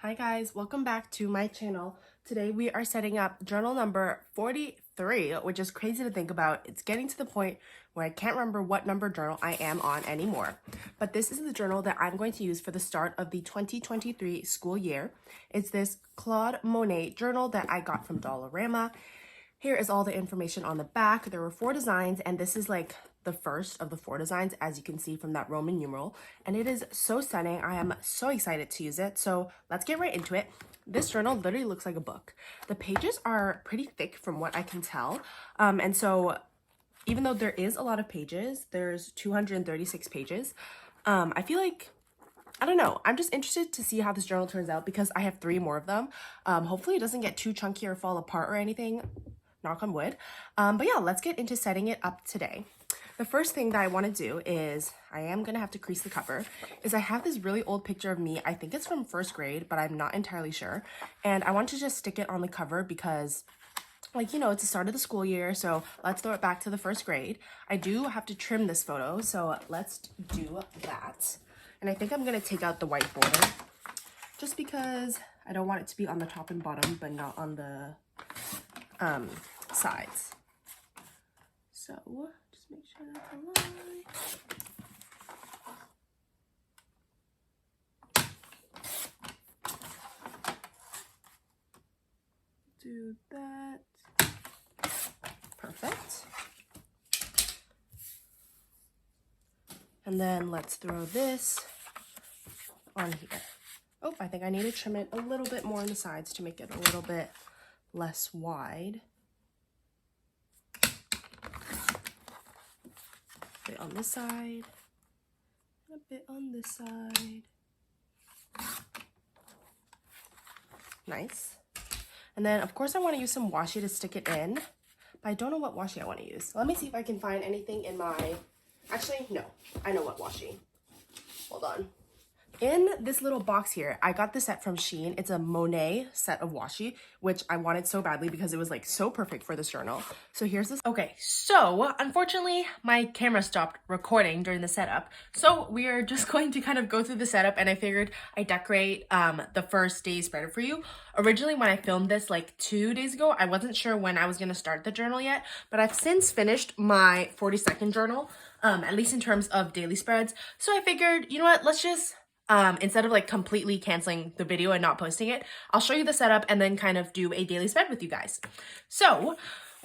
Hi guys, welcome back to my channel. Today we are setting up journal number 43, which is crazy to think about. It's getting to the point where I can't remember what number journal I am on anymore. But this is the journal that I'm going to use for the start of the 2023 school year. It's this Claude Monet journal that I got from Dollarama. Here is all the information on the back. There were 4 designs, and this is like the first of the 4 designs, as you can see from that Roman numeral, and it is so stunning. I am so excited to use it, so let's get right into it. This journal literally looks like a book. The pages are pretty thick from what I can tell, and so even though there is a lot of pages, there's 236 pages. I feel like, I don't know, I'm just interested to see how this journal turns out because I have 3 more of them. Hopefully it doesn't get too chunky or fall apart or anything, knock on wood. But yeah, let's get into setting it up today. The first thing that I want to do is, I am going to have to crease the cover, is I have this really old picture of me. I think it's from 1st grade, but I'm not entirely sure. And I want to just stick it on the cover because, like, you know, it's the start of the school year, so let's throw it back to the 1st grade. I do have to trim this photo, so let's do that. And I think I'm going to take out the white border just because I don't want it to be on the top and bottom, but not on the sides. So just make sure that's aligned. Do that. Perfect. And then let's throw this on here. Oh, I think I need to trim it a little bit more on the sides to make it a little bit less wide. A bit on this side, a bit on this side. Nice. And then, of course, I want to use some washi to stick it in, but I don't know what washi I want to use. So let me see if I can find anything in my... Actually, no. I know what washi. Hold on. In this little box here, I got this set from Shein. It's a Monet set of washi, which I wanted so badly because it was like so perfect for this journal. So here's this. Okay, so unfortunately, my camera stopped recording during the setup. So we are just going to kind of go through the setup, and I figured I'd decorate the first day's spreader for you. Originally, when I filmed this like 2 days ago, I wasn't sure when I was going to start the journal yet, but I've since finished my 42nd journal, at least in terms of daily spreads. So I figured, you know what, let's just... instead of like completely canceling the video and not posting it, I'll show you the setup and then kind of do a daily spread with you guys. So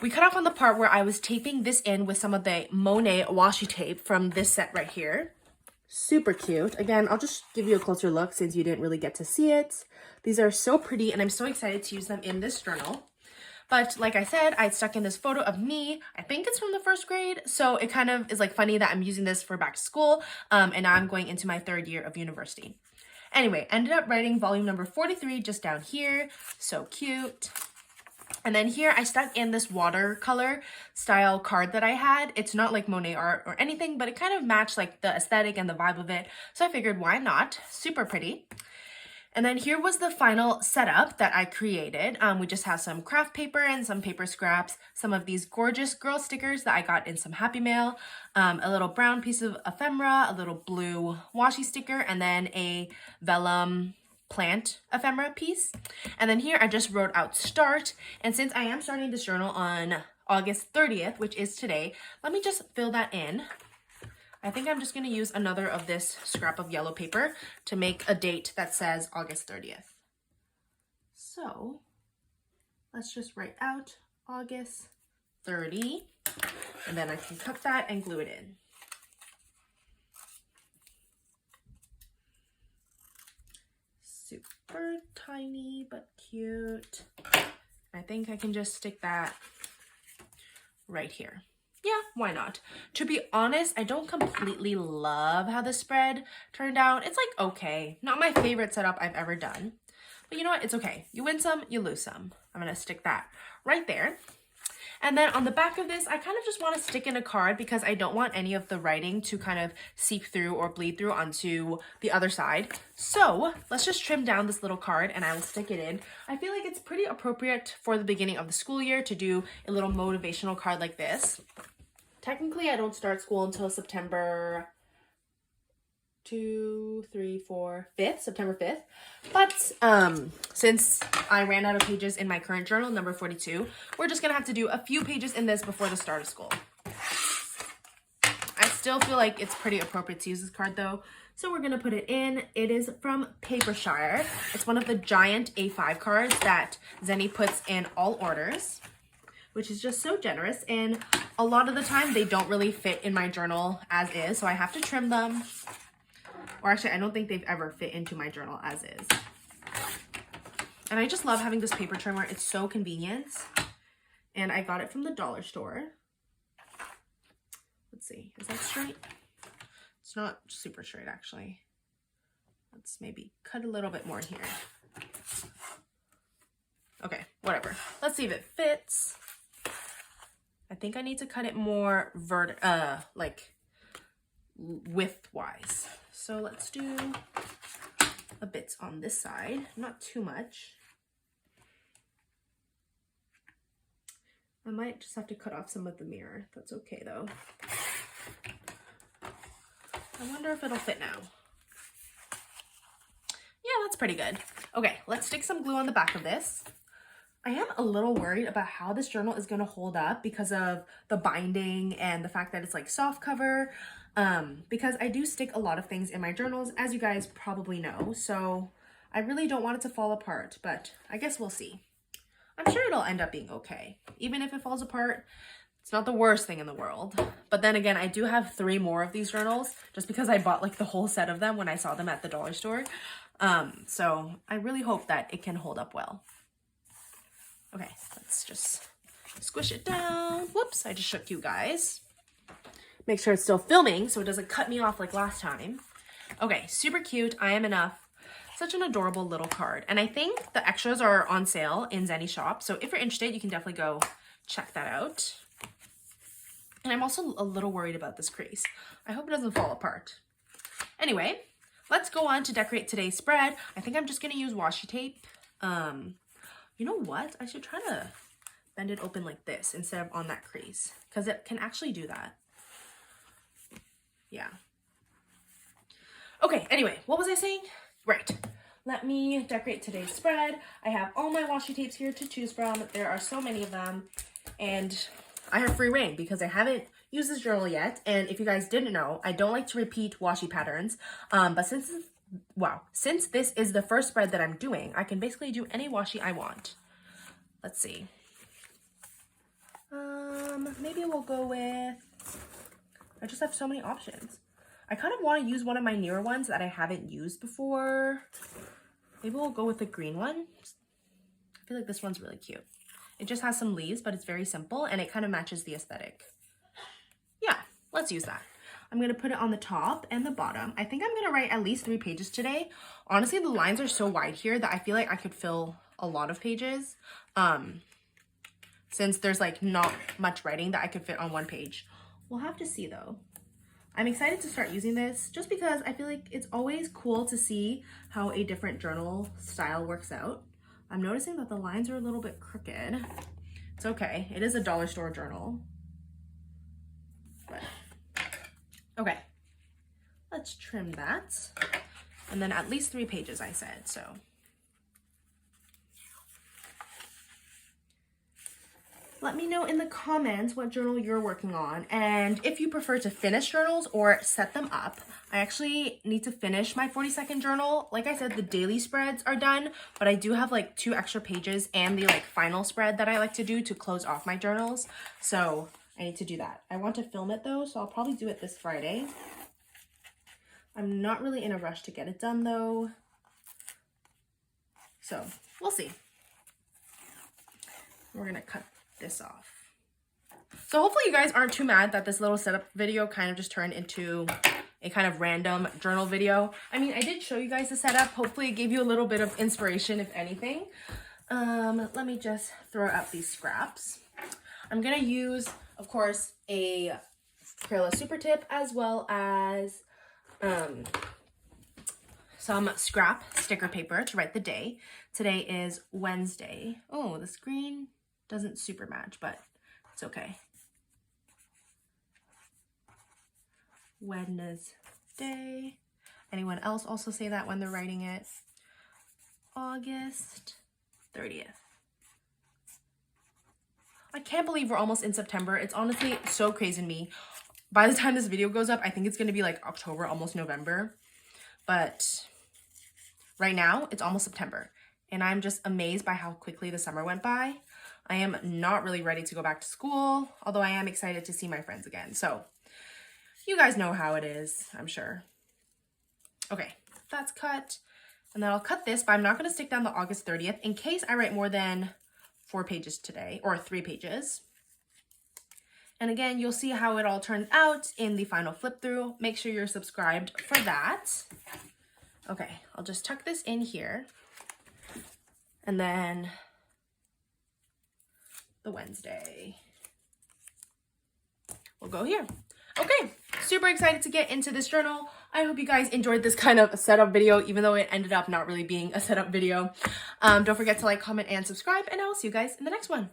we cut off on the part where I was taping this in with some of the Monet washi tape from this set right here. Super cute. Again, I'll just give you a closer look since you didn't really get to see it. These are so pretty and I'm so excited to use them in this journal. But like I said, I stuck in this photo of me. I think it's from the 1st grade. So it kind of is like funny that I'm using this for back to school. And now I'm going into my 3rd year of university. Anyway, ended up writing volume number 43 just down here. So cute. And then here I stuck in this watercolor style card that I had. It's not like Monet art or anything, but it kind of matched like the aesthetic and the vibe of it. So I figured, why not? Super pretty. And then here was the final setup that I created. We just have some craft paper and some paper scraps, some of these gorgeous girl stickers that I got in some Happy Mail, a little brown piece of ephemera, a little blue washi sticker, and then a vellum plant ephemera piece. And then here I just wrote out start. And since I am starting this journal on August 30th, which is today, let me just fill that in. I think I'm just going to use another of this scrap of yellow paper to make a date that says August 30th. So let's just write out August 30, and then I can cut that and glue it in. Super tiny but cute. I think I can just stick that right here. Yeah, why not? To be honest, I don't completely love how the spread turned out. It's like okay, not my favorite setup I've ever done. But you know what? It's okay. You win some, you lose some. I'm going to stick that right there. And then on the back of this, I kind of just want to stick in a card because I don't want any of the writing to kind of seep through or bleed through onto the other side. So let's just trim down this little card and I will stick it in. I feel like it's pretty appropriate for the beginning of the school year to do a little motivational card like this. Technically, I don't start school until September 2, 3, 4, 5th, September 5th. But since I ran out of pages in my current journal, number 42, we're just gonna have to do a few pages in this before the start of school. I still feel like it's pretty appropriate to use this card though, so we're gonna put it in. It is from Papershire. It's one of the giant A5 cards that Zenny puts in all orders, which is just so generous, and a lot of the time they don't really fit in my journal as is, so I have to trim them. Or actually, I don't think they've ever fit into my journal as is. And I just love having this paper trimmer. It's so convenient. And I got it from the dollar store. Let's see, is that straight? It's not super straight, actually. Let's maybe cut a little bit more here. Okay, whatever. Let's see if it fits. I think I need to cut it more like width-wise. So let's do a bit on this side, not too much. I might just have to cut off some of the mirror. That's okay though. I wonder if it'll fit now. Yeah, that's pretty good. Okay, let's stick some glue on the back of this. I am a little worried about how this journal is going to hold up because of the binding and the fact that it's like soft cover. Because I do stick a lot of things in my journals, as you guys probably know. So I really don't want it to fall apart, but I guess we'll see. I'm sure it'll end up being okay. Even if it falls apart, it's not the worst thing in the world. But then again, I do have 3 more of these journals just because I bought like the whole set of them when I saw them at the dollar store. So I really hope that it can hold up well. Okay, let's just squish it down. Whoops, I just shook you guys. Make sure it's still filming so it doesn't cut me off like last time. Okay, super cute. I Am Enough. Such an adorable little card. And I think the extras are on sale in Zenny shop. So if you're interested, you can definitely go check that out. And I'm also a little worried about this crease. I hope it doesn't fall apart. Anyway, let's go on to decorate today's spread. I think I'm just going to use washi tape. You know what? I should try to bend it open like this instead of on that crease, because it can actually do that. Yeah. Okay, anyway, what was I saying? Right. Let me decorate today's spread. I have all my washi tapes here to choose from. There are so many of them. And I have free reign because I haven't used this journal yet. And if you guys didn't know, I don't like to repeat washi patterns. But since this is the first spread that I'm doing, I can basically do any washi I want. Let's see. Maybe we'll go with, I just have so many options. I kind of want to use one of my newer ones that I haven't used before. Maybe we'll go with the green one. I feel like this one's really cute. It just has some leaves, but it's very simple and it kind of matches the aesthetic. Yeah, let's use that. I'm going to put it on the top and the bottom. I think I'm going to write at least 3 pages today. Honestly, the lines are so wide here that I feel like I could fill a lot of pages. Since there's like not much writing that I could fit on 1 page. We'll have to see though. I'm excited to start using this just because I feel like it's always cool to see how a different journal style works out. I'm noticing that the lines are a little bit crooked. It's okay. It is a dollar store journal. But okay, let's trim that. And then at least 3 pages I said, so. Let me know in the comments what journal you're working on and if you prefer to finish journals or set them up. I actually need to finish my 40-second journal. Like I said, the daily spreads are done, but I do have like 2 extra pages and the like final spread that I like to do to close off my journals. So I need to do that. I want to film it though, so I'll probably do it this Friday. I'm not really in a rush to get it done though. So we'll see. We're gonna cut this off. So hopefully you guys aren't too mad that this little setup video kind of just turned into a kind of random journal video. I mean, I did show you guys the setup. Hopefully it gave you a little bit of inspiration, if anything. Let me just throw out these scraps. I'm gonna use, of course, a Crayola Super Tip as well as some scrap sticker paper to write the day. Today is Wednesday. Oh, the screen doesn't super match, but it's okay. Wednesday. Anyone else also say that when they're writing it? August 30th. I can't believe we're almost in September. It's honestly so crazy to me. By the time this video goes up, I think it's going to be like October, almost November. But right now, it's almost September. And I'm just amazed by how quickly the summer went by. I am not really ready to go back to school, although I am excited to see my friends again. So you guys know how it is, I'm sure. Okay, that's cut. And then I'll cut this, but I'm not going to stick down the August 30th in case I write more than 4 pages today, or 3 pages. And again, you'll see how it all turns out in the final flip through. Make sure you're subscribed for that. Okay, I'll just tuck this in here. And then the Wednesday will go here. Okay, super excited to get into this journal. I hope you guys enjoyed this kind of setup video, even though it ended up not really being a setup video. Don't forget to like, comment, and subscribe, and I will see you guys in the next one.